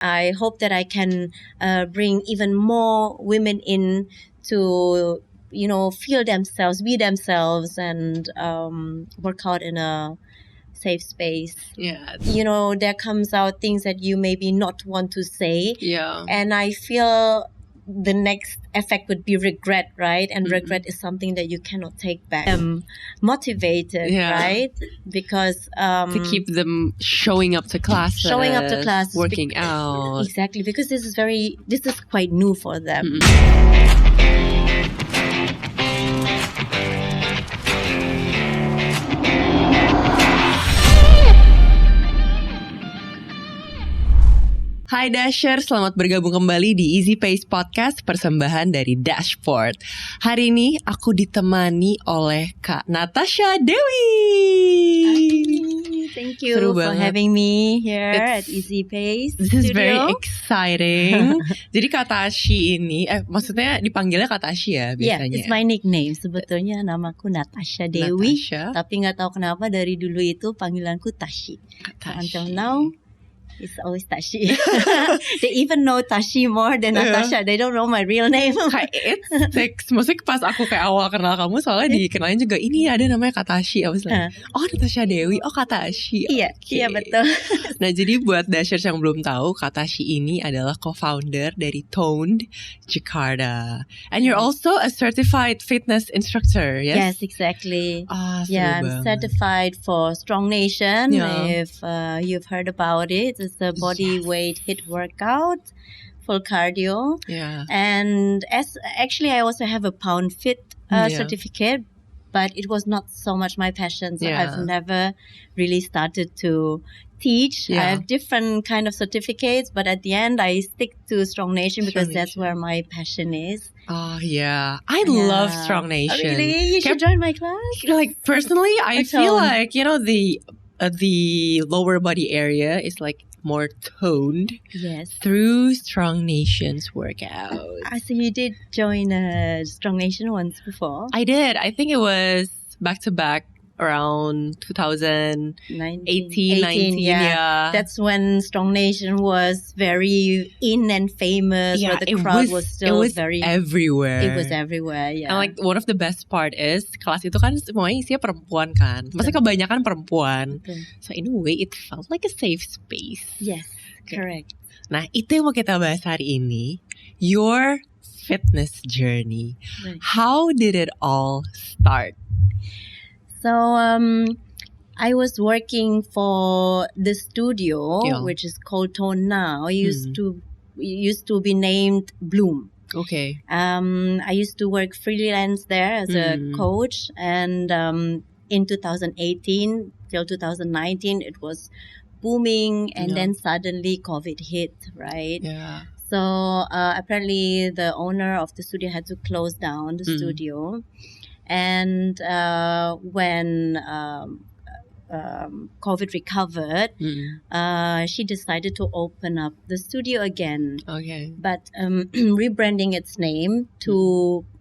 I hope that I can bring even more women in to, feel themselves, be themselves, and work out in a safe space. Yeah. There comes out things that you maybe not want to say. Yeah. And I feel the next effect would be regret, right? And regret is something that you cannot take back. Motivated, right? Because to keep them showing up to classes, working out. Exactly, because this is quite new for them. Hai Dasher, selamat bergabung kembali di Easy Pace Podcast, persembahan dari Dashboard. Hari ini aku ditemani oleh Kak Natasha Dewi. Hi, thank you Seru for banget. having me here at Easy Pace This is Studio. very exciting. Jadi Kak Tashi ini, maksudnya dipanggilnya Kak Tashi ya biasanya? Yeah, it's my nickname. Sebetulnya namaku Natasha Dewi. Tapi nggak tahu kenapa dari dulu itu panggilanku Tashi. Until now, it's always Tashi. They even know Tashi more than Natasha. They don't know my real name. Maksudnya pas aku kayak awal kenal kamu, soalnya dikenalin juga, ini ada namanya Kak Tashi. I was like, oh Natasha Dewi, oh Kak Tashi. Iya, iya betul. Nah jadi buat Dashers yang belum tahu, Kak Tashi ini adalah co-founder dari Toned Jakarta. And you're also a certified fitness instructor, yes? Yes, exactly. I'm certified for Strong Nation. If you've heard about it. It's a body weight HIIT workout, full cardio. Yeah. And I also have a Pound Fit certificate, but it was not so much my passion. So I've never really started to teach. I have different kind of certificates, but at the end I stick to Strong Nation because that's where my passion is. Oh yeah, I love Strong Nation. Oh, really? You should join my class. Like personally, I feel like the lower body area is like more toned. Yes. Through Strong Nation's workout. So you did join Strong Nation once before? I did. I think it was back to back around 2018, 19. Yeah. That's when Strong Nation was very in and famous. Yeah, where the crowd was still very everywhere. It was everywhere, yeah. And like one of the best part is kelas itu kan semuanya isinya perempuan kan. Maksudnya kebanyakan perempuan. So in a way it felt like a safe space. Yes, correct. Nah, itu yang mau kita bahas hari ini. Your fitness journey. Right. How did it all start? So I was working for the studio, which is called Tone now. It used to be named Bloom. Okay. I used to work freelance there as a coach, and in 2018 till 2019, it was booming, and then suddenly COVID hit, right? Yeah. So apparently the owner of the studio had to close down the studio. And when COVID recovered, she decided to open up the studio again. Okay. But rebranding its name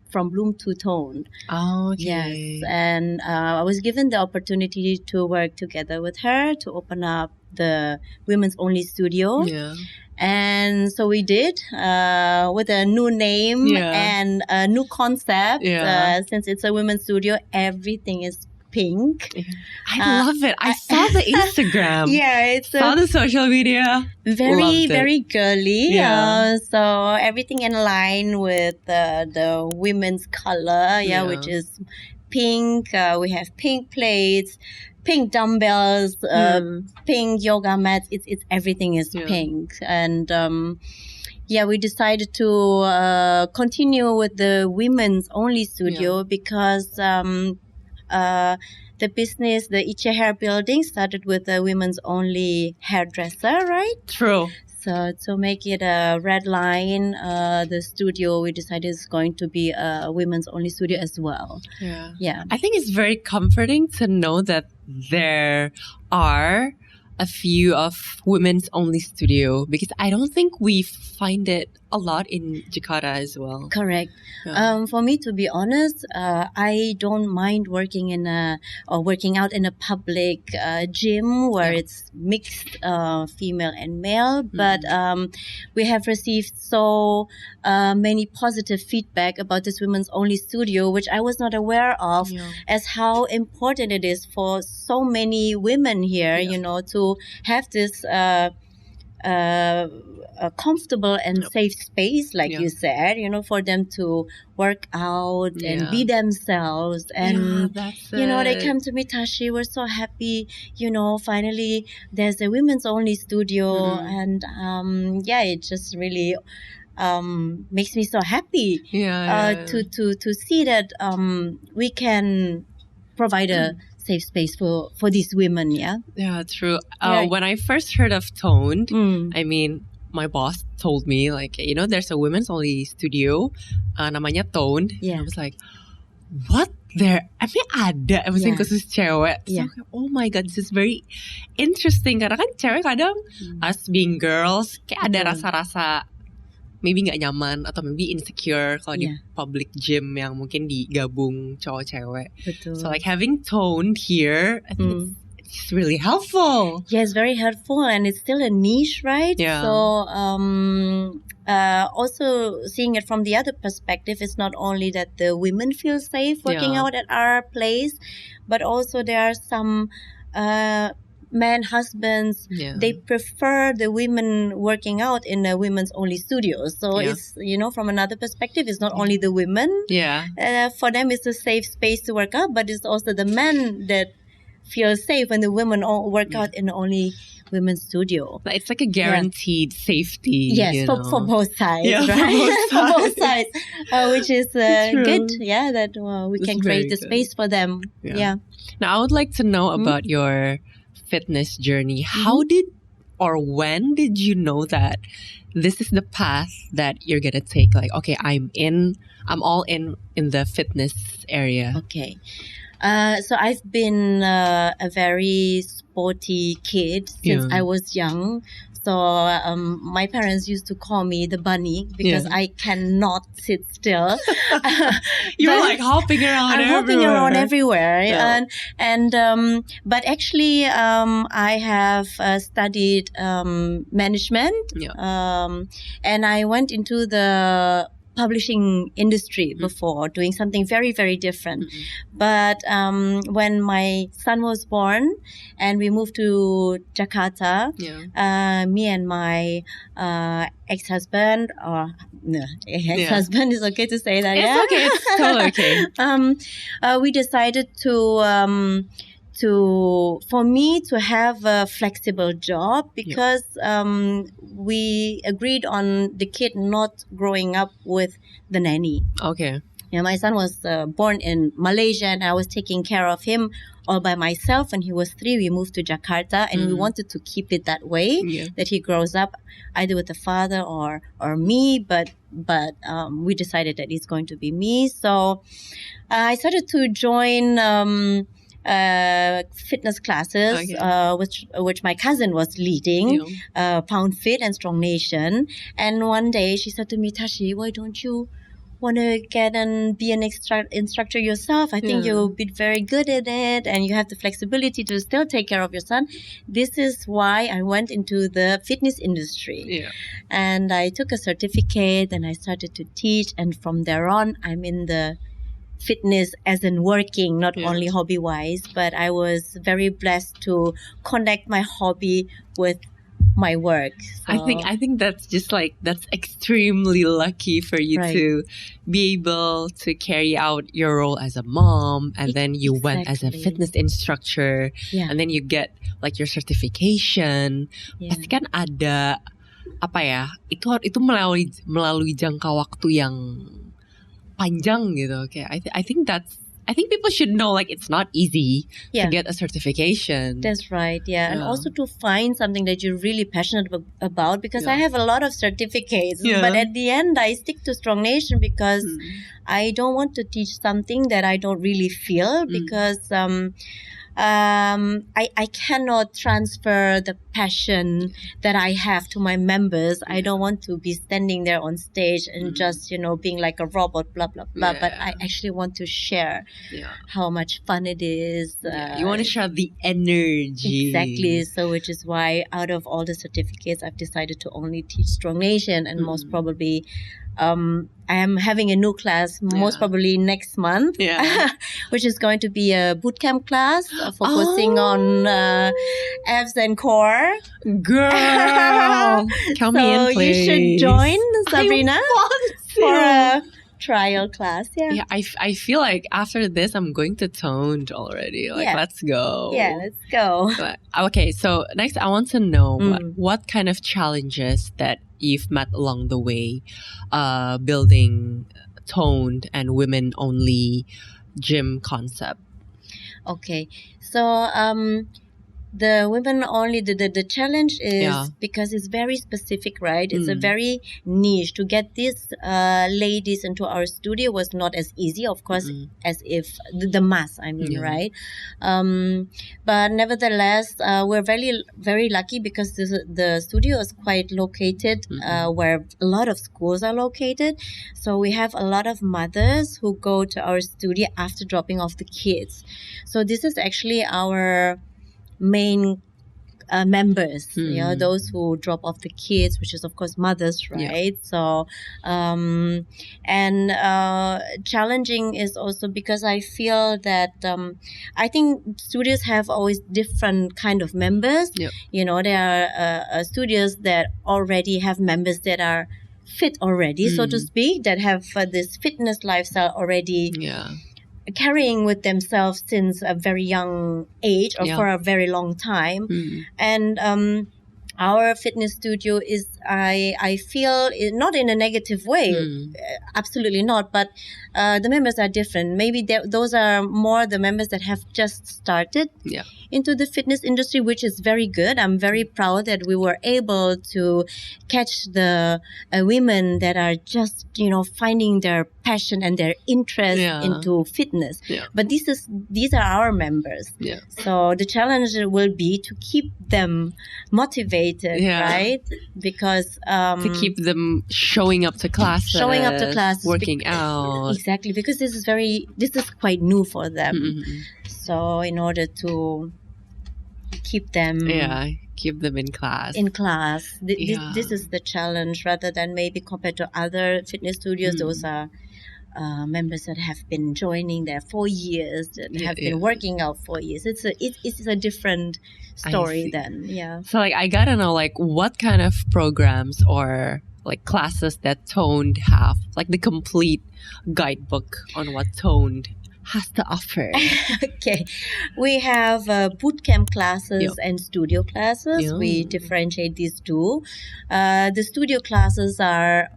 from Bloom to Tone. Oh, okay. Yes. And I was given the opportunity to work together with her to open up the women's only studio. Yeah. And so we did with a new name and a new concept. Since it's a women's studio, everything is pink. I love it. I saw the Instagram. Saw the social media. Very girly. So everything in line with the women's color. Which is pink. We have pink plates, pink dumbbells, pink yoga mats. It's everything is pink. And we decided to continue with the women's only studio because the business, the Iche Hair Building, started with a women's only hairdresser, right? True. So to make it a red line, the studio, we decided is going to be a women's only studio as well. Yeah. I think it's very comforting to know that there are a few of women's only studio because I don't think we find it a lot in Jakarta as well. Correct. Yeah. For me, to be honest, I don't mind working working out in a public gym where it's mixed female and male. But we have received so many positive feedback about this women's only studio, which I was not aware of, as how important it is for so many women here, to have this a comfortable and safe space, like you said, for them to work out and be themselves. And, they come to me, Tashi, we're so happy, finally there's a women's only studio. And, it just really makes me so happy to see that we can provide a safe space for these women. Yeah, true. When I first heard of Toned, I mean, my boss told me like, there's a women's only studio namanya Toned. I was like, what? There, I mean ada maksudnya khusus cewek. So, oh my god, this is very interesting. Karena kan cewek kadang us being girls kayak ada rasa-rasa maybe nggak nyaman atau maybe insecure kalau di public gym yang mungkin digabung cowok-cewek. So like having Toned here, I think it's really helpful. Yeah, it's very helpful, and it's still a niche, right? Yeah. So also seeing it from the other perspective, it's not only that the women feel safe working out at our place, but also there are some men, husbands, they prefer the women working out in a women's only studio. So it's, from another perspective, it's not only the women. For them, it's a safe space to work out, but it's also the men that feel safe when the women all work out in only women's studio. It's like a guaranteed safety. Yes, for both sides, right? For both sides, which is good. Yeah, that we can create the space for them. Yeah. Now, I would like to know about your fitness journey. How did or when did you know that this is the path that you're gonna take? Like, okay, I'm all in the fitness area. Okay. So I've been a very sporty kid since I was young. So my parents used to call me the bunny because I cannot sit still. You're like hopping around I'm hopping around everywhere. But actually I have studied management. And I went into the publishing industry before, doing something very, very different. But when my son was born and we moved to Jakarta, me and my ex-husband, or no, ex-husband is okay to say that. It's okay, it's totally okay. We decided for me to have a flexible job because we agreed on the kid not growing up with the nanny. Okay. Yeah, my son was born in Malaysia and I was taking care of him all by myself. When he was 3, we moved to Jakarta and we wanted to keep it that way, that he grows up either with a father or me. But we decided that it's going to be me. So I started to join fitness classes, which my cousin was leading, Pound Fit and Strong Nation. And one day she said to me, Tashi, why don't you want to get and be an instructor yourself? I think you'll be very good at it and you have the flexibility to still take care of your son. This is why I went into the fitness industry. And I took a certificate and I started to teach, and from there on I'm in the fitness as in working, not only hobby-wise, but I was very blessed to connect my hobby with my work. So, I think that's just like, that's extremely lucky for you to be able to carry out your role as a mom, and then you went as a fitness instructor, and then you get like your certification. Pasti kan ada apa ya? Itu melalui jangka waktu yang panjang gitu. Okay, I think people should know, like, it's not easy to get a certification. That's right, and also to find something that you're really passionate about, because I have a lot of certificates, but at the end I stick to Strong Nation because I don't want to teach something that I don't really feel, because I cannot transfer the passion that I have to my members. I don't want to be standing there on stage and just, being like a robot, blah, blah, blah. But I actually want to share how much fun it is. You want to share the energy. Exactly. So which is why out of all the certificates, I've decided to only teach Strong Nation, and most probably I am having a new class most probably next month, which is going to be a bootcamp class focusing on abs and core. Girl, count me in, please. So you should join, Sabrina, for a trial class. Yeah, I feel like after this I'm going to Toned already. Let's go. Yeah, let's go. Okay, so next I want to know what kind of challenges that you've met along the way building Toned and women only gym concept. Okay, so the women only, the challenge is because it's very specific, right? It's a very niche. To get these ladies into our studio was not as easy, of course, as if the mass, right? But nevertheless, we're very, very lucky because the studio is quite located where a lot of schools are located. So we have a lot of mothers who go to our studio after dropping off the kids. So this is actually our main members, those who drop off the kids, which is of course mothers, right? So challenging is also because I feel that I think studios have always different kind of members. There are studios that already have members that are fit already, so to speak, that have this fitness lifestyle already carrying with themselves since a very young age or for a very long time. And our fitness studio is, I feel, not in a negative way, absolutely not, but the members are different. Maybe those are more the members that have just started into the fitness industry, which is very good. I'm very proud that we were able to catch the women that are just, finding their passion and their interest into fitness. But these are our members. So the challenge will be to keep them motivated, right? Because to keep them showing up to classes, working out. Exactly, because this is quite new for them. So in order to keep them in class. This is the challenge, rather than maybe compared to other fitness studios. Those are members that have been joining there for years, that have been working out for years. It's a different story then. So I gotta know what kind of programs or classes that Toned have, the complete guidebook on what Toned has to offer. Okay, we have bootcamp classes and studio classes. We differentiate these two. The studio classes are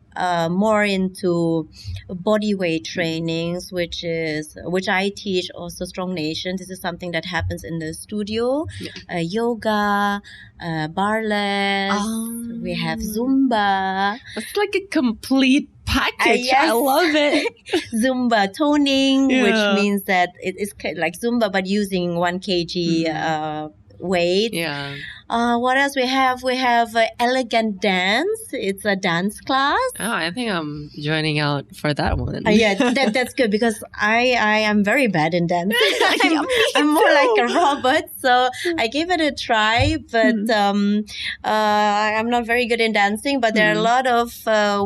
more into body weight trainings, which I teach also Strong Nation. This is something that happens in the studio. Yoga, barless. We have Zumba. It's like a complete package. I love it. Zumba toning, which means that it's like Zumba but using 1 kg weight. What else we have? We have elegant dance. It's a dance class. I think I'm joining out for that one. That's good because I am very bad in dance. I'm more like a robot, so I gave it a try, but I'm not very good in dancing. But there are a lot of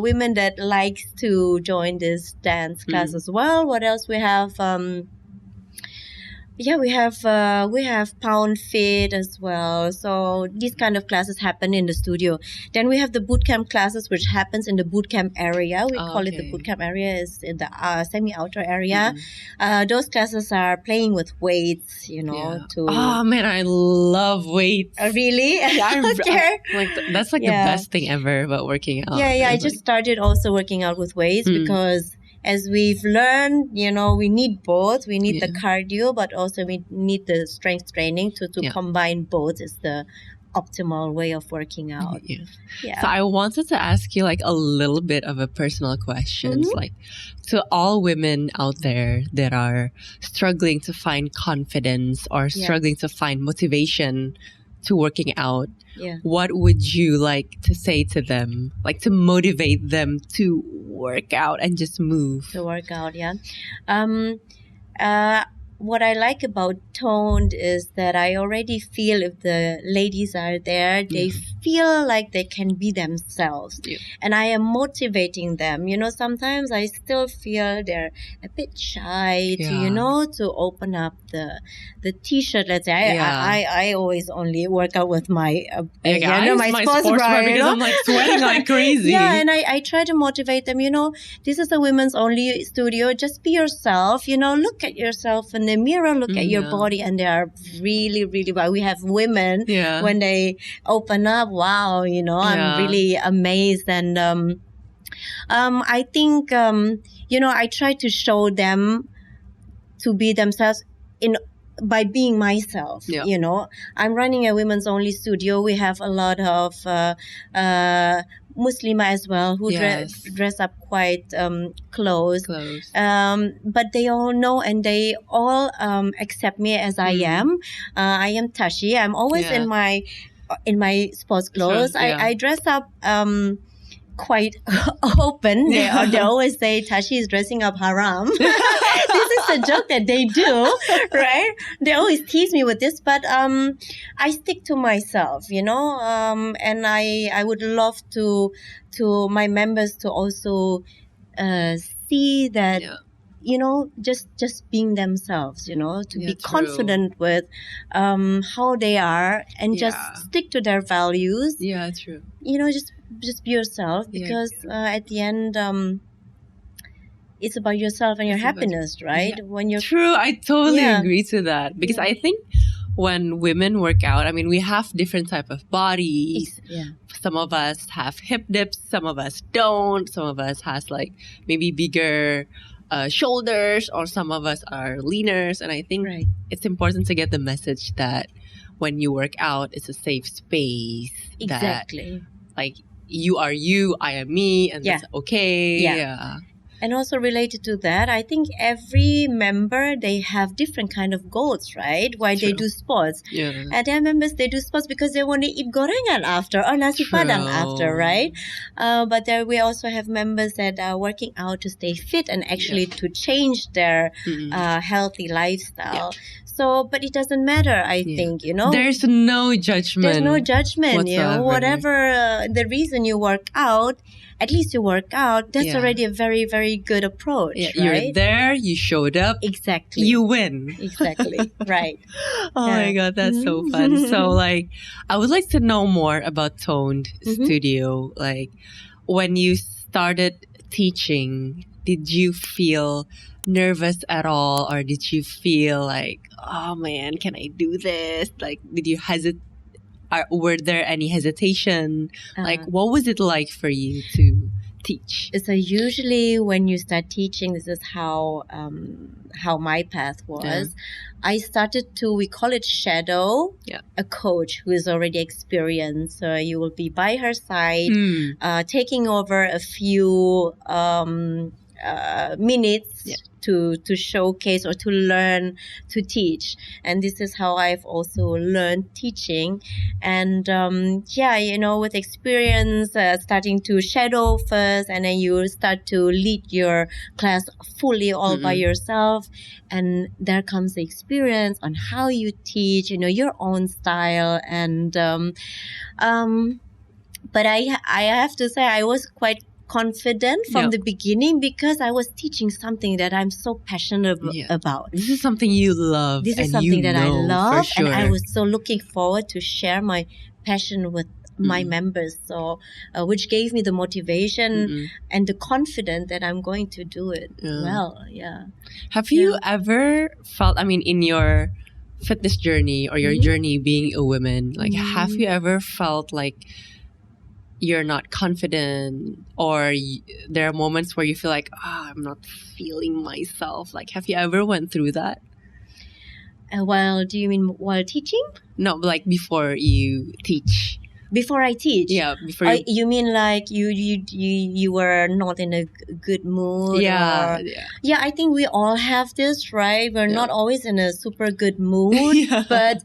women that likes to join this dance class as well. What else we have? We have Pound Fit as well. So these kind of classes happen in the studio. Then we have the bootcamp classes, which happens in the bootcamp area. We call it the bootcamp area, is in the semi-outer area. Those classes are playing with weights, Oh man, I love weights. Really? That's the best thing ever about working out. I just started also working out with weights because as we've learned, we need both. We need the cardio, but also we need the strength training to combine both is the optimal way of working out. Yeah. So I wanted to ask you like a little bit of a personal questions, like to all women out there that are struggling to find confidence or struggling to find motivation to working out. What would you like to say to them, like to motivate them to work out and just move? To work out, what I like about Toned is that I already feel if the ladies are there, they feel like they can be themselves. And I am motivating them. You know, sometimes I still feel they're a bit shy to, you know, to open up the t-shirt. Let's say I always only work out with my my sports bra, because I'm like sweating like crazy. And I try to motivate them, you know, this is a women's only studio. Just be yourself, you know, look at yourself in the mirror, look at your body, and they are really, really well. We have women when they open up, wow, you know, I'm really amazed. And I think, you know, I try to show them to be themselves by being myself. You know, I'm running a women's only studio. We have a lot of Muslima as well who dress up quite close. But they all know and they all accept me as I am. I am Tashi. I'm always in my sports clothes. I dress up quite open. They always say Tashi is dressing up haram. This is a joke that they do, right? They always tease me with this, but I stick to myself, you know, and I would love to my members to also see that you know, just being themselves, you know, to be confident with how they are and just stick to their values. True. You know, just be yourself, because at the end it's about yourself and your happiness, right? When you're true. I totally agree to that, because I think when women work out, I mean, we have different type of bodies. Some of us have hip dips, some of us don't, some of us has like maybe bigger shoulders, or some of us are leaners. And I think it's important to get the message that when you work out, it's a safe space. Exactly. That, like, you are you, I am me, and that's okay. And also related to that, I think every member, they have different kind of goals, right? Why they do sports. And their members, they do sports because they want to eat gorengan after or nasi padang after, right? But there we also have members that are working out to stay fit and actually to change their healthy lifestyle. So, but it doesn't matter, I think, you know. There's no judgment. There's no judgment, whatsoever. You know. Whatever the reason you work out, at least you work out. That's already a very, very good approach, right? You're there, you showed up. Exactly. You win. Exactly, right. Oh my God, that's so fun. So, like, I would like to know more about Toned Studio. Like, when you started teaching, did you feel nervous at all, or did you feel like, oh man, can I do this? Like, did you hesitate? Were there any hesitation? Like, what was it like for you to teach? So usually when you start teaching, this is how my path was. I started to, we call it shadow, a coach who is already experienced. So you will be by her side, taking over a few minutes to showcase or to learn to teach. And this is how I've also learned teaching. And you know, with experience, starting to shadow first, and then you start to lead your class fully all by yourself. And there comes the experience on how you teach, you know, your own style. And but I have to say I was quite confident from the beginning, because I was teaching something that I'm so passionate about. This is something you love. This is something that I love, and I was so looking forward to share my passion with my members. So, which gave me the motivation and the confidence that I'm going to do it well. Have you ever felt? I mean, in your fitness journey or your journey being a woman, like, have you ever felt like you're not confident, or there are moments where you feel like, I'm not feeling myself? Like, have you ever went through that? Do you mean while teaching? No, like before you teach. Before I teach? Yeah, before you mean like you were not in a good mood? Yeah, or... yeah. I think we all have this, right? We're not always in a super good mood. But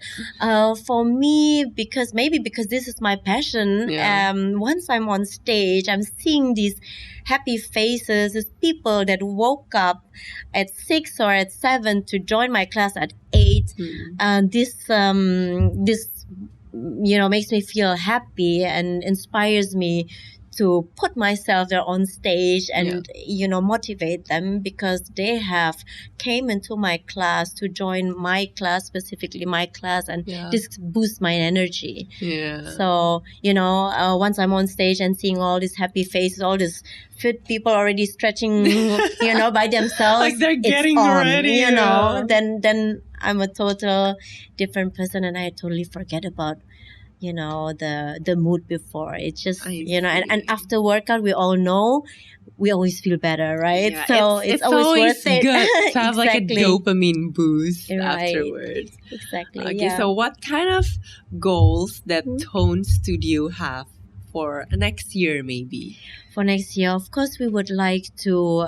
for me, because this is my passion, once I'm on stage, I'm seeing these happy faces, these people that woke up at 6 or at 7 to join my class at 8. And this makes me feel happy and inspires me to put myself there on stage and motivate them, because they have came into my class to join my class, specifically my class, and this boosts my energy. So once I'm on stage and seeing all these happy faces, all these fit people already stretching by themselves, like they're getting ready, then I'm a total different person, and I totally forget about the mood before. It's just and after workout, we all know we always feel better, right? So it's always worth it. Good to have like a dopamine boost afterwards. Exactly. Okay, so what kind of goals that Tone Studio have for next year, maybe? For next year, of course, we would like to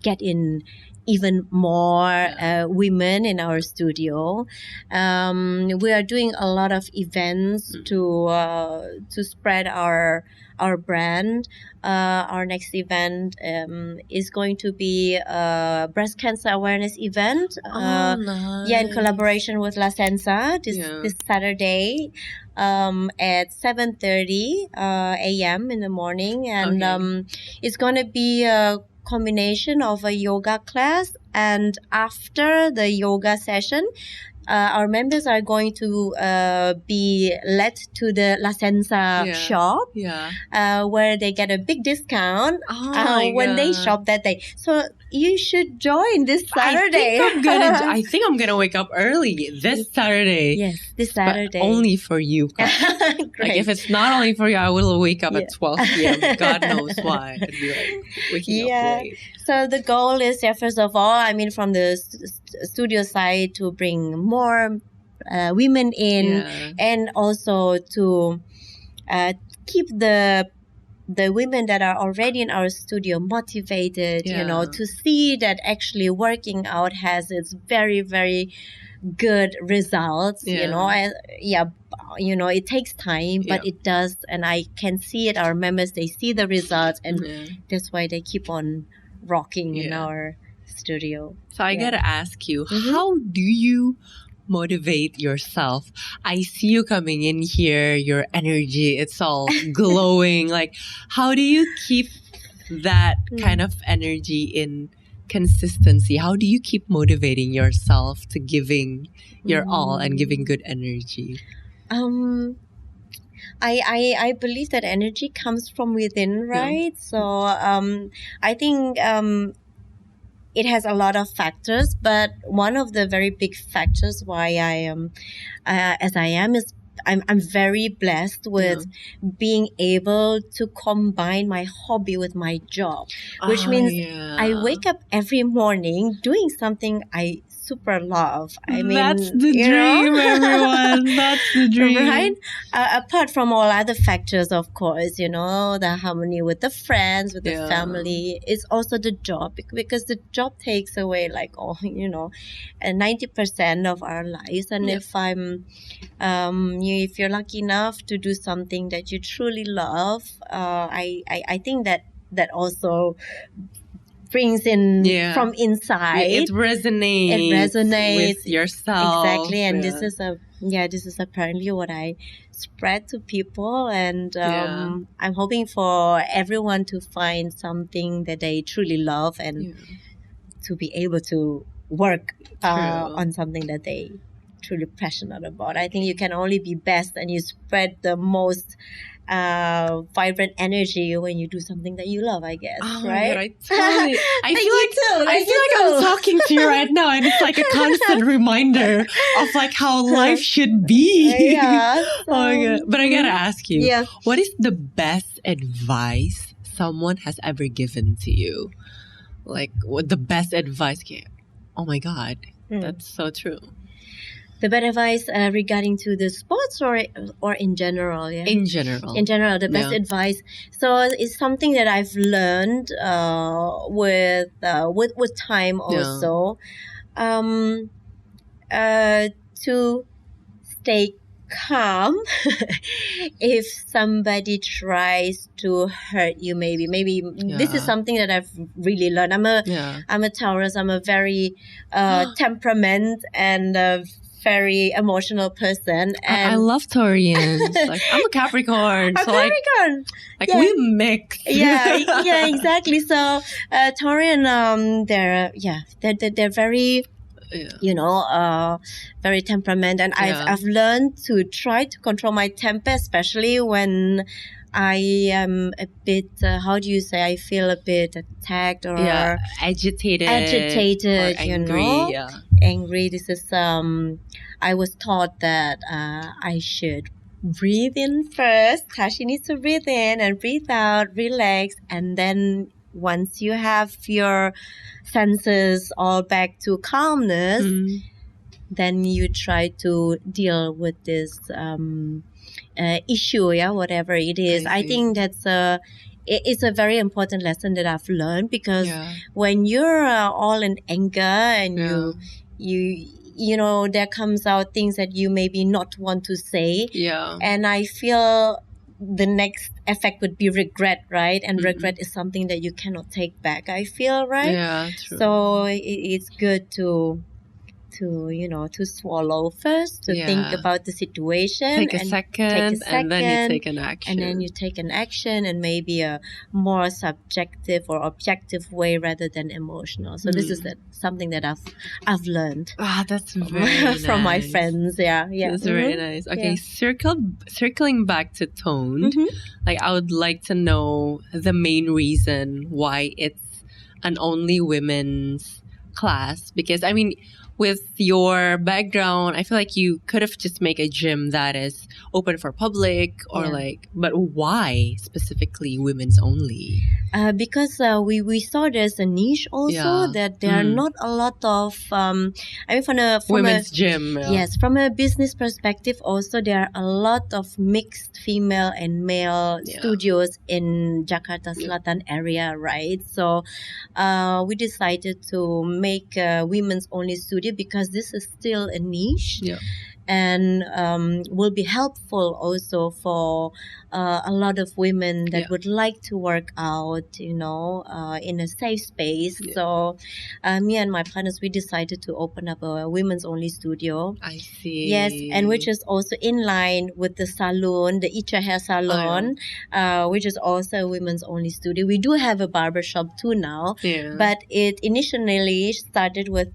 get in even more women in our studio. We are doing a lot of events to spread our brand. Our next event is going to be a breast cancer awareness event. Nice. In collaboration with La Senza this Saturday at 7:30 a.m. in the morning, and it's going to be a combination of a yoga class, and after the yoga session, our members are going to be led to the La Senza shop, where they get a big discount when they shop that day. So you should join this Saturday. I think I'm gonna wake up early this Saturday. Yes, this Saturday. But only for you. Like if it's not only for you, I will wake up at 12 p.m. God knows why. I'd be like waking up late. So the goal is, first of all, from the studio side, to bring more women in, and also to keep the women that are already in our studio motivated, to see that actually working out has its very, very good results. It takes time, but it does, and I can see it. Our members, they see the results, and that's why they keep on rocking in our studio. So I gotta ask you, how do you motivate yourself? I see you coming in here, your energy, it's all glowing. Like, how do you keep that kind of energy in consistency? How do you keep motivating yourself to giving your all and giving good energy? I believe that energy comes from within, right? So I think it has a lot of factors, but one of the very big factors why I am as I am is I'm very blessed with being able to combine my hobby with my job, which means I wake up every morning doing something I super love. That's the dream, everyone. That's the dream. Right? Apart from all other factors, of course, the harmony with the friends, with the family, it's also the job, because the job takes away 90% of our lives. And if you're lucky enough to do something that you truly love, I think that also brings in from inside. It resonates with yourself. Exactly. And this is apparently what I spread to people, and I'm hoping for everyone to find something that they truly love, and to be able to work on something that they truly passionate about. I think you can only be best and you spread the most vibrant energy when you do something that you love, I guess. Right? I feel like I'm talking to you right now, and it's like a constant reminder of how life should be. Oh my God. But I gotta ask you, what is the best advice someone has ever given to you? What the best advice? Oh my God, that's so true. The bad advice regarding to the sports or in general, yeah. In general, the best advice. So it's something that I've learned with time also. To stay calm if somebody tries to hurt you. Maybe this is something that I've really learned. I'm a Taurus. I'm a very temperament and very emotional person. And I love Taurians. Like, I'm a Capricorn. So Capricorn. Like we mix. Yeah, exactly. So Taurian, they're very, very temperament, and I've learned to try to control my temper, especially when I am a bit, how do you say, I feel a bit attacked or agitated, or angry, angry. This is, I was taught that I should breathe in first. Tashi needs to breathe in and breathe out, relax, and then once you have your senses all back to calmness, then you try to deal with this issue, whatever it is. I think it's a very important lesson that I've learned, because when you're all in anger and you know, there comes out things that you maybe not want to say. And I feel the next effect would be regret, right? And regret is something that you cannot take back, I feel, right? Yeah, true. So it's good to swallow first, to think about the situation. Take a second, and then you take an action. And then you take an action, and maybe a more subjective or objective way rather than emotional. So this is something that I've learned. That's very nice. From my friends. Yeah. That's very nice. Okay, circling back to tone, like I would like to know the main reason why it's an only women's class, because I mean, with your background, I feel like you could have just made a gym that is open for public or but why specifically women's only? Because we saw there's a niche also that there are not a lot of, from women's gym. Yes, from a business perspective also, there are a lot of mixed female and male studios in Jakarta Selatan area, right? So we decided to make a women's only studio because this is still a niche. And will be helpful also for a lot of women that would like to work out, in a safe space. So me and my partners, we decided to open up a women's only studio. I see. Yes, and which is also in line with the salon, the Icha Hair Salon, which is also a women's only studio. We do have a barbershop too now, but it initially started with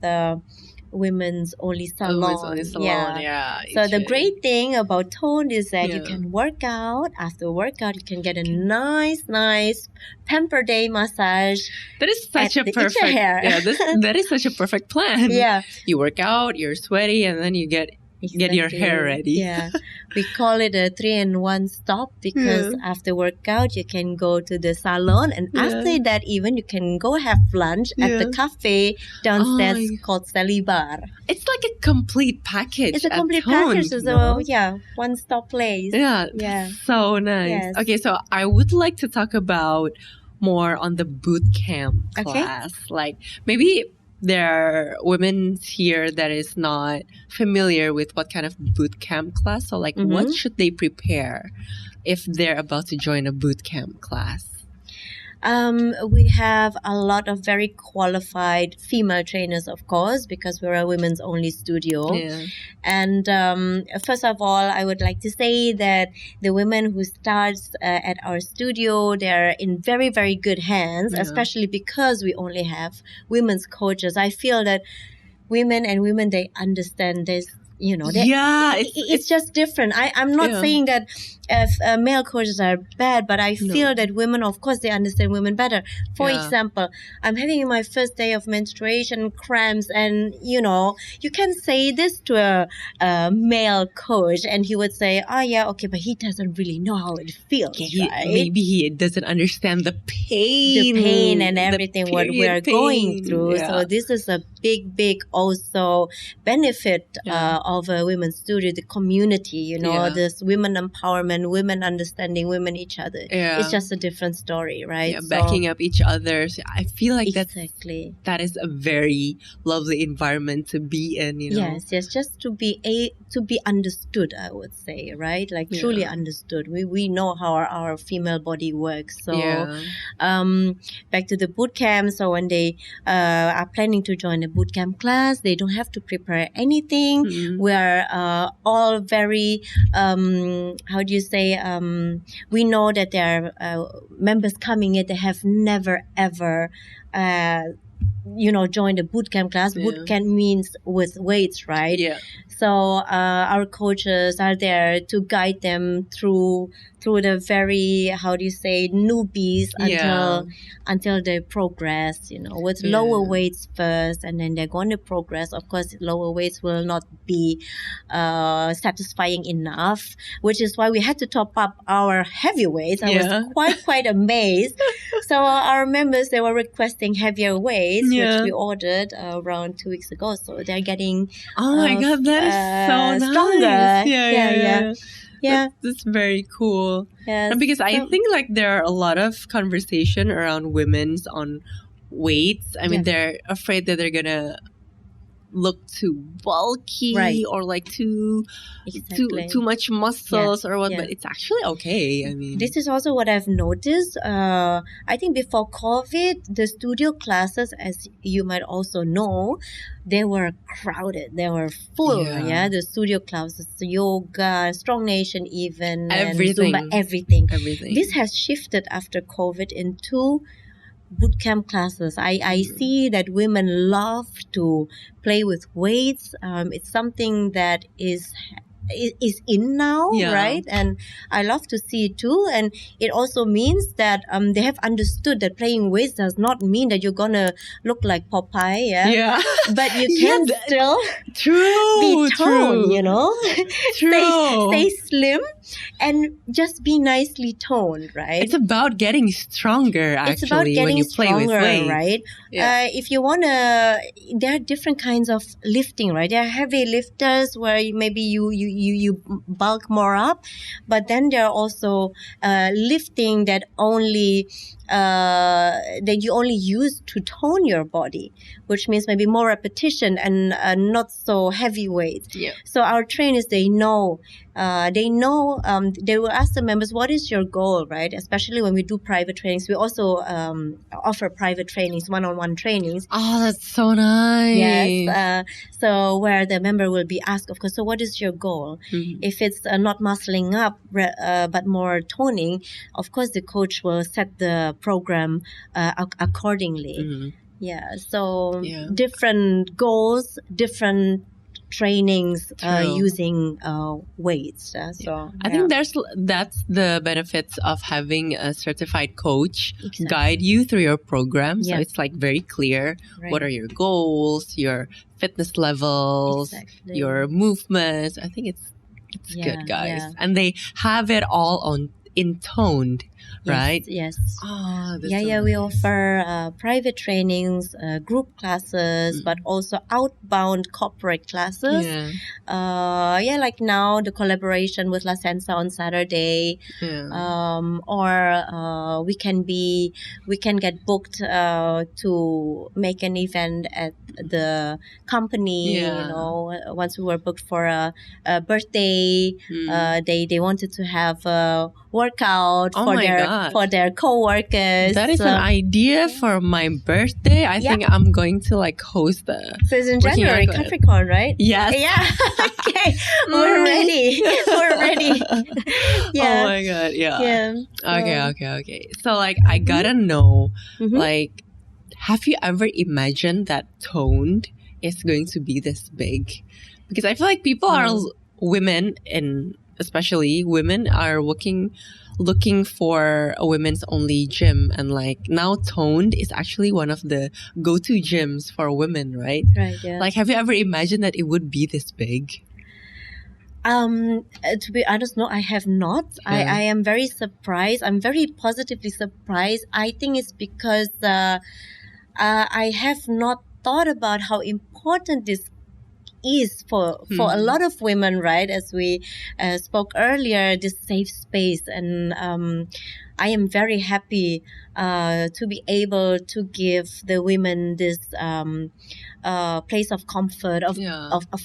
women's only salon. So the great thing about tone is that you can work out. After workout, you can get a nice pamper day massage. That is such a perfect that is such a perfect plan. You work out, you're sweaty, and then you get your hair ready. We call it a 3-in-1 stop because after workout you can go to the salon, and after that even you can go have lunch at the cafe downstairs called Sally Bar. It's like a complete package. It's a complete package. So one stop place. So nice. Okay, so I would like to talk about more on the boot camp class. Like maybe there are women here that is not familiar with what kind of boot camp class. So like what should they prepare if they're about to join a boot camp class? We have a lot of very qualified female trainers, of course, because we're a women's only studio. And first of all, I would like to say that the women who start at our studio, they're in very, very good hands, especially because we only have women's coaches. I feel that women, they understand this. It's just different. I'm not saying that male coaches are bad, but I feel that women, of course, they understand women better. For example, I'm having my first day of menstruation, cramps, and you can say this to a male coach, and he would say, but he doesn't really know how it feels. Right? Maybe he doesn't understand the pain and everything what we're going through. So this is a big also benefit of a women's studio, the community, you know, this women empowerment, women understanding women each other. It's just a different story, right? Yeah, backing up each other. So I feel like that is a very lovely environment to be in, you know. Yes, just to be understood, I would say, right? Like truly understood. We know how our female body works. So back to the boot camp. So when they are planning to join a boot camp class, they don't have to prepare anything. We are all very how do you say, we know that there are members coming in, they have never ever joined a boot camp class. Boot camp means with weights, right? So our coaches are there to guide them through the very, how do you say, newbies until they progress, with lower weights first, and then they're going to progress. Of course, lower weights will not be satisfying enough, which is why we had to top up our heavy weights. I was quite amazed. So our members, they were requesting heavier weights, which we ordered around 2 weeks ago. So they're getting oh my god, that is so stronger. Nice. Yeah. That's very cool. Yes. And because I think like there are a lot of conversation around women's on weights. I mean, they're afraid that they're gonna look too bulky or like too much muscles or what, but it's actually okay. I mean, this is also what I've noticed. I think before COVID, the studio classes, as you might also know, they were crowded. They were full. The studio classes, the yoga, Strong Nation, even everything, and Zumba, everything. This has shifted after COVID into bootcamp classes. I see that women love to play with weights. It's something that is in now, right? And I love to see it too. And it also means that they have understood that playing weights does not mean that you're gonna look like Popeye, but you can still be toned, stay slim and just be nicely toned, right? It's about getting stronger, actually. It's about getting when you stronger, play with weights. right? If you wanna, there are different kinds of lifting, right? There are heavy lifters where maybe you bulk more up, but then there are also lifting that you only use to tone your body, which means maybe more repetition and not so heavy weights. So our trainers, they know, they will ask the members, what is your goal, right? Especially when we do private trainings. We also offer private trainings, one-on-one trainings. Oh, that's so nice. Yes. So where the member will be asked, of course, so what is your goal? If it's not muscling up, but more toning, of course, the coach will set the program accordingly. So different goals, different trainings using weights. I think that's the benefits of having a certified coach guide you through your program. So it's like very clear what are your goals, your fitness levels, your movements. I think it's good, guys. And they have it all intoned. Right? Yes. Oh, we offer private trainings, group classes, but also outbound corporate classes. Like now the collaboration with La Senza on Saturday, or we can get booked to make an event at the company. Once we were booked for a birthday, they wanted to have a workout for their co-workers. That is an idea for my birthday. I think I'm going to host the. So it's in January, Capricorn, right? Yes. Yeah. Okay. We're ready. We're ready. Oh my god. Yeah. Okay. So I gotta know, have you ever imagined that toned is going to be this big? Because I feel like people are women, and especially women are looking for a women's only gym, and now toned is actually one of the go-to gyms for women, right? Right, yeah. Have you ever imagined that it would be this big? To be honest, no, I have not. I am very surprised. I'm very positively surprised. I think it's because I have not thought about how important this is for a lot of women, right? As we spoke earlier, this safe space, and I am very happy to be able to give the women this place of comfort, of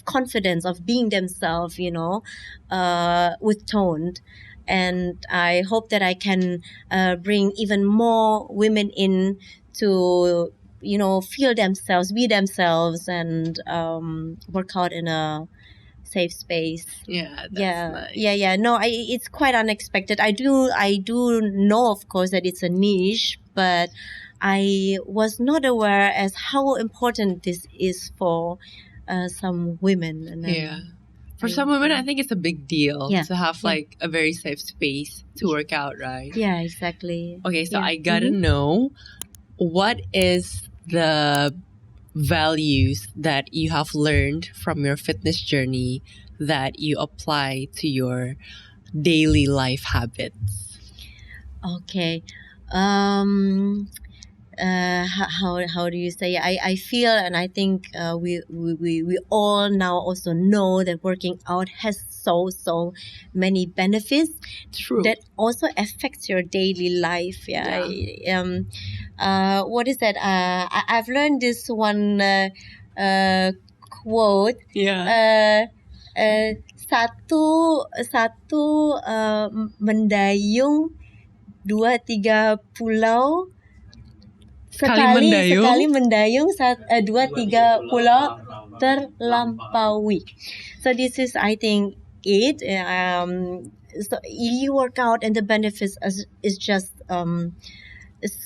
confidence, of being themselves, with toned. And I hope that I can bring even more women in to, feel themselves, be themselves, and work out in a safe space. Nice. No, it's quite unexpected. I do know, of course, that it's a niche, but I was not aware as how important this is for some women. And for some women, I think it's a big deal to have like a very safe space to work out, right? Yeah, exactly. Okay, so I gotta know, what is the values that you have learned from your fitness journey that you apply to your daily life habits? Okay. How do you say? I feel, and I think we all now also know that working out has so many benefits. True. That also affects your daily life. What is that? I've learned this one quote. Satu mendayung, 2-3 pulau. Sekali mendayung, 2-3 pulau terlampaui. So this is, I think, it. So you work out, and the benefits is just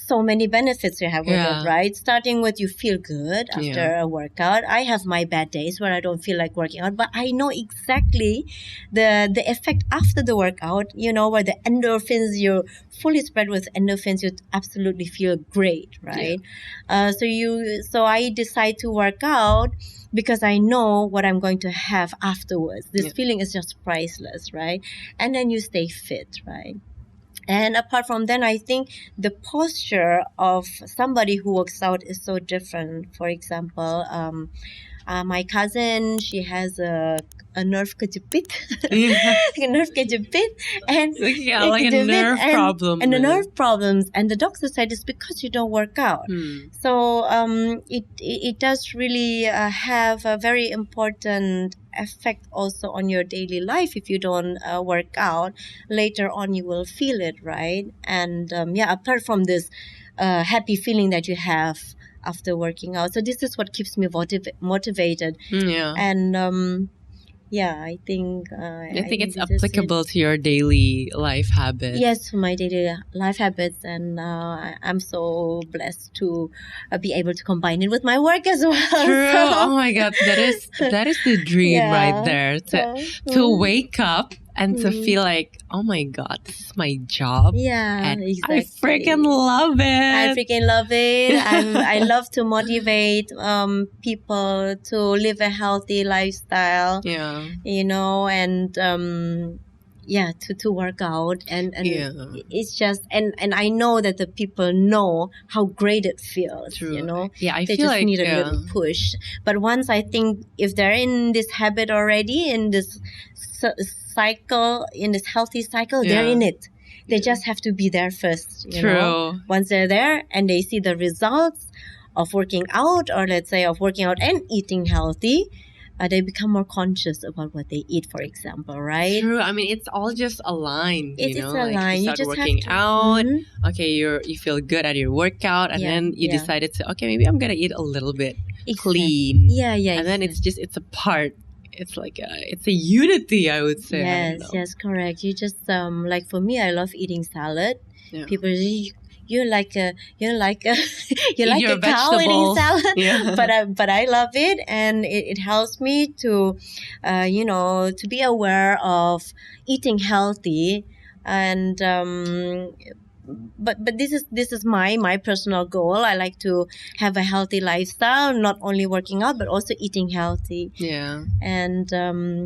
so many benefits you have with it, right? Starting with, you feel good after a workout. I have my bad days where I don't feel like working out, but I know exactly the effect after the workout, where the endorphins, you're fully spread with endorphins, you absolutely feel great, right? So I decide to work out because I know what I'm going to have afterwards. This feeling is just priceless, right? And then you stay fit, right? And apart from that, I think the posture of somebody who works out is so different. For example, my cousin, she has a nerve kejepit, a nerve kejepit, and like a nerve problem, and the nerve problems. And the doctor said it's because you don't work out. So it does really have a very important effect also on your daily life. If you don't work out, later on you will feel it, right? And apart from this happy feeling that you have after working out, so this is what keeps me motivated. And I think it's applicable to your daily life habits. Yes, to my daily life habits, and I'm so blessed to be able to combine it with my work as well. True. Oh my God, that is the dream right there. To wake up and to feel like, oh my God, this is my job. Yeah, exactly. I freaking love it. I love to motivate people to live a healthy lifestyle. And to work out, and it's just, and I know that the people know how great it feels. True. I feel just need a little push. But once, I think, if they're in this habit already, in this cycle, in this healthy cycle, they're in it. They just have to be there first. True. Once they're there and they see the results of working out, or let's say of working out and eating healthy, they become more conscious about what they eat, for example, right? True. I mean, it's all just aligned. It's aligned. Like you start working out. Okay, you feel good at your workout, and then you decided to, okay, maybe I'm gonna eat a little bit clean. And then it's a part. It's like it's a unity, I would say. Yes, correct. You just like, for me, I love eating salad. People, you're like a cow eating salad, but I love it, and it helps me to be aware of eating healthy, and but this is my personal goal. I like to have a healthy lifestyle, not only working out but also eating healthy. Yeah. And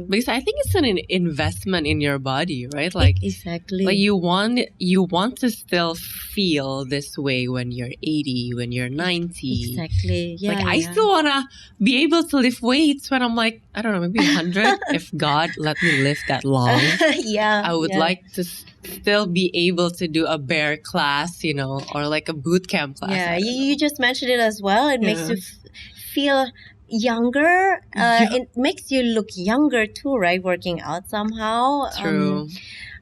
because I think it's an investment in your body, right? Like exactly. Like you want to still feel this way when you're 80, when you're 90. Exactly. Yeah. Like I still wanna be able to lift weights when I'm like, I don't know, maybe 100. If God let me live that long, yeah, I would like to still be able to do a bear class, you know, or like a boot camp class. Yeah, you just mentioned it as well. It makes you feel younger. It makes you look younger too, right? Working out somehow. True.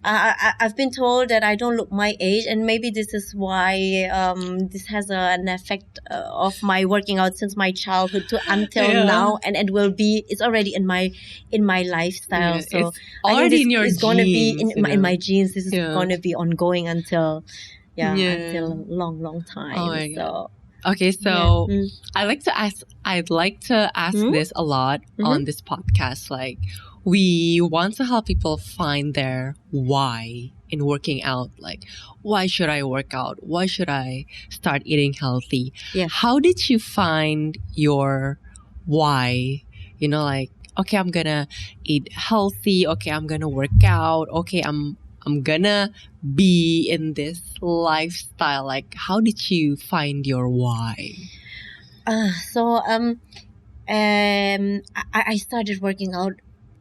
I've been told that I don't look my age, and maybe this is why this has an effect of my working out since my childhood to until now, and it's already in my lifestyle. So it's already in your genes. It's going to be in my genes. This is going to be ongoing until until a long time. Oh my so. God. Okay, so I'd like to ask this a lot on this podcast. Like, we want to help people find their why in working out. Like, why should I work out? Why should I start eating healthy? Yeah. How did you find your why? You know, like, okay, I'm gonna eat healthy. Okay, I'm gonna work out. Okay, I'm gonna be in this lifestyle. Like, how did you find your why? I started working out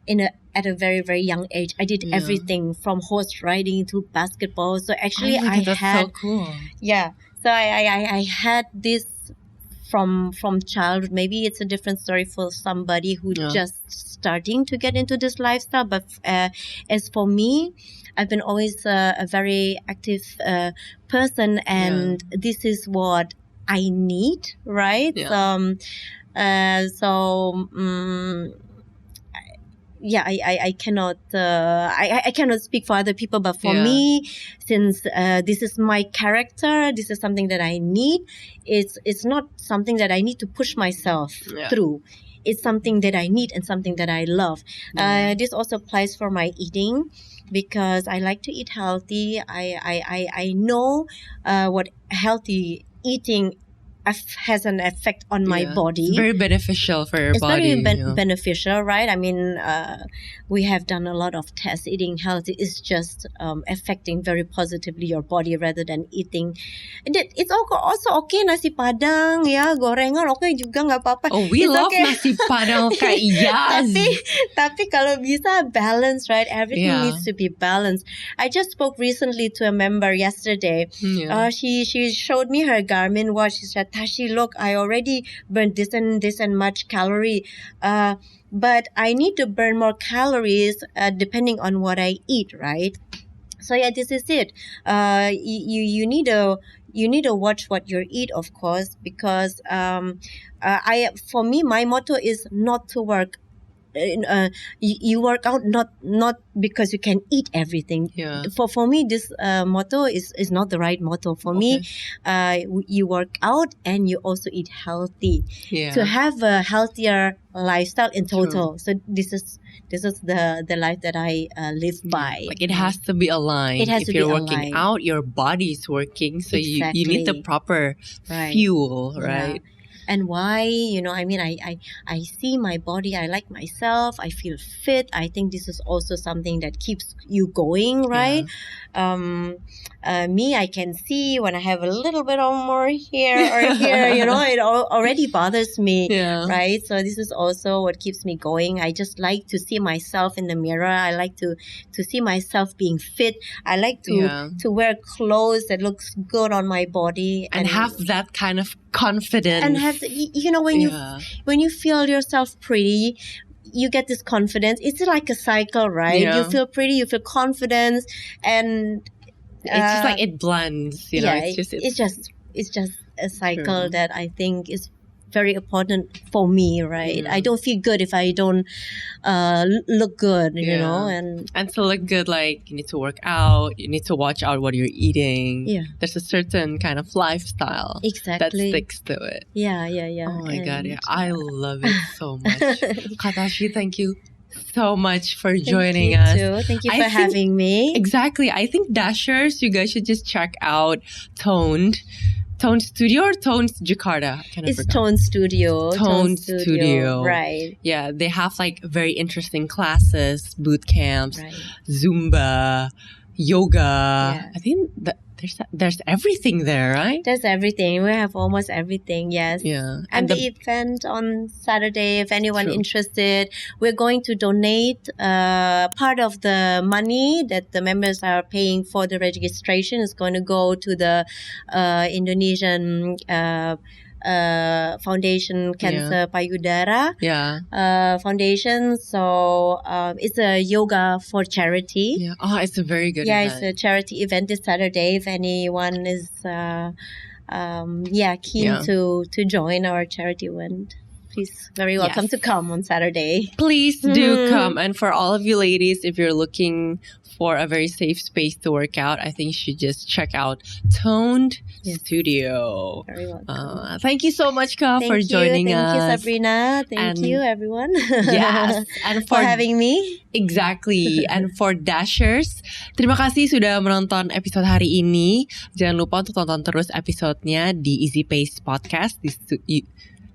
at a very, very young age. I did everything from horse riding to basketball. So actually, that's so cool. Yeah. So I had this from childhood. Maybe it's a different story for somebody who just starting to get into this lifestyle. But as for me, I've been always a very active person, and this is what I need, right? Yeah. I cannot I cannot speak for other people, but for me, since this is my character, this is something that I need. It's not something that I need to push myself through. It's something that I need and something that I love. This also applies for my eating, because I like to eat healthy. I know what healthy eating has an effect on my body. It's very beneficial for your body. It's very beneficial, right? I mean, we have done a lot of tests. Eating healthy is just affecting very positively your body rather than eating. And it's also okay nasi padang, gorengan okay juga, nggak apa-apa. Oh, we love nasi padang, Kak Iyaz. Tapi kalau bisa balance, right? Everything needs to be balanced. I just spoke recently to a member yesterday. She showed me her Garmin watch. She said, Tashi, look, I already burned this and much calorie. But I need to burn more calories depending on what I eat, right? So this is it. You need to watch what you eat, of course, because for me, my motto is not to work. You work out not because you can eat everything. For me, this motto is not the right motto. For me, you work out and you also eat healthy to have a healthier lifestyle in total. So this is the life that I live by. Like, it has to be aligned. It has if to you're be working aligned. out, your body's working, so you need the proper Right. fuel, right? And why, I mean, I see my body, I like myself, I feel fit. I think this is also something that keeps you going, right? Me, I can see when I have a little bit of more here or here, it already bothers me, right? So this is also what keeps me going. I just like to see myself in the mirror. I like to see myself being fit. I like to wear clothes that looks good on my body. And have that kind of confidence. And have, when you feel yourself pretty, you get this confidence. It's like a cycle, right? You feel pretty, you feel confidence, and it's just like it blends, it's just a cycle that I think is very important for me, right? I don't feel good if I don't look good, and to look good, like, you need to work out, you need to watch out what you're eating. There's a certain kind of lifestyle that sticks to it. Yeah. Oh my God, I love it so much. Katashi, thank you so much for joining Thank us. you too. Thank you for having me. Exactly. I think Dashers, you guys should just check out Toned Studio or Toned Jakarta? It's Toned Studio. Toned Studio. Right. Yeah, they have like very interesting classes, boot camps, Zumba, yoga. Yeah. I think that there's everything there, right? There's everything. We have almost everything, yes. Yeah. And the event on Saturday, if anyone interested, we're going to donate part of the money that the members are paying for the registration is going to go to the Indonesian Foundation Cancer Payudara Foundation. So it's a yoga for charity. Yeah. Oh, it's a very good event. Yeah, it's a charity event this Saturday. If anyone is keen to join our charity event, please very welcome to come on Saturday. Please do come. And for all of you ladies, if you're looking for a very safe space to work out, I think you should just check out Toned Studio. Very welcome. Thank you so much, Ka, for joining us. Thank you, Sabrina. Thank you, everyone. Yes. And for having me. Exactly. And for Dashers, terima kasih sudah menonton episode hari ini. Jangan lupa untuk tonton terus episodenya di Easy Pace Podcast,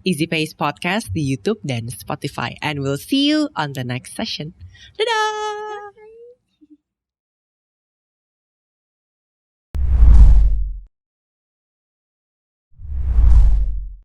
Easy Pace Podcast di YouTube dan Spotify. And we'll see you on the next session. Dadah!